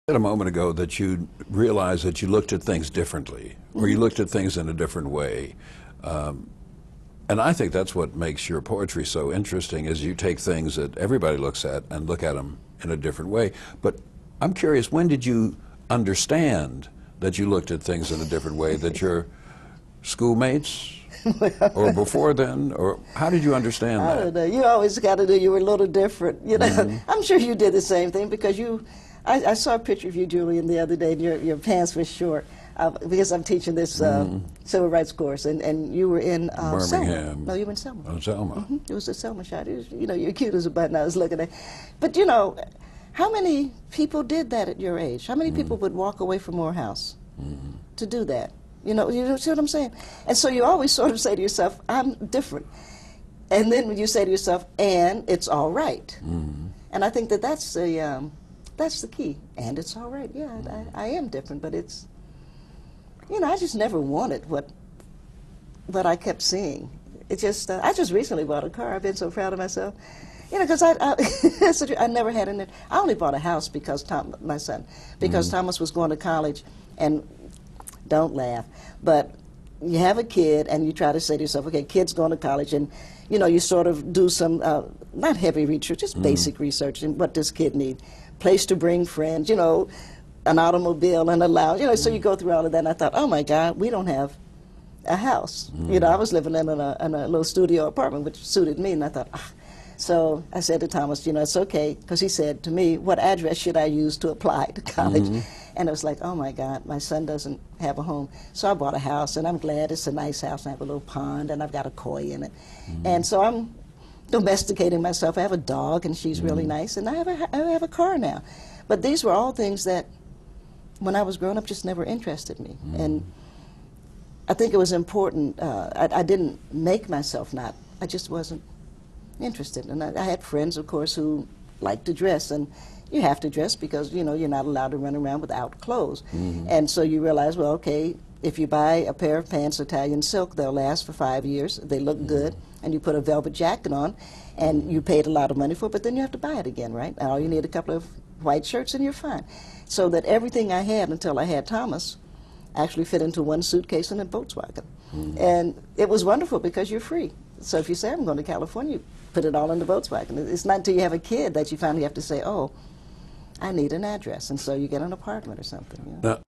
said a moment ago that you realized that you looked at things differently, or you looked at things in a different way. And I think that's what makes your poetry so interesting, is you take things that everybody looks at and look at them in a different way. But I'm curious, when did you understand that you looked at things in a different way, that your schoolmates, or before then, or how did you understand that? I don't know. You always got to do, you were a little different, you know. I'm sure you did the same thing, because I saw a picture of you, Julian, the other day, and your pants were short, because I'm teaching this civil rights course, and you were in Birmingham. Selma. No, you were in Selma. Oh, Selma. It was a Selma shot. It was, you know, you're cute as a button I was looking at. But, you know, how many people did that at your age? How many people would walk away from Morehouse to do that? You see what I'm saying? And so you always sort of say to yourself, I'm different. And then when you say to yourself, and it's all right. And I think that that's the key. And it's all right. Yeah, I am different, but it's, you know, I just never wanted what I kept seeing. It just, I just recently bought a car. I've been so proud of myself. You know, because I never had an, I only bought a house because my son, because Thomas was going to college, and don't laugh, but you have a kid and you try to say to yourself, okay, kid's going to college, and you know, you sort of do some, not heavy research, just basic research, and what does kid need? Place to bring friends, you know, an automobile and a lounge, you know, so you go through all of that, and I thought, oh my God, we don't have a house. You know, I was living in a little studio apartment, which suited me, and I thought, ah. So I said to Thomas, you know, it's okay, because he said to me, what address should I use to apply to college? And I was like, oh my God, my son doesn't have a home. So I bought a house, and I'm glad it's a nice house. I have a little pond, and I've got a koi in it. And so I'm domesticating myself. I have a dog, and she's really nice, and I have a car now. But these were all things that, when I was growing up, just never interested me. And I think it was important. I didn't make myself not. I just wasn't interested. And I had friends, of course, who liked to dress, and you have to dress because, you know, you're not allowed to run around without clothes. And so you realize, well, okay, if you buy a pair of pants, Italian silk, they'll last for 5 years, they look good, and you put a velvet jacket on, and you paid a lot of money for it, but then you have to buy it again, right? And all you need a couple of white shirts and you're fine. So that everything I had until I had Thomas actually fit into one suitcase in a Volkswagen. And it was wonderful because you're free. So if you say, I'm going to California, you put it all in the Volkswagen. It's not until you have a kid that you finally have to say, oh, I need an address, and so you get an apartment or something. You know? Now,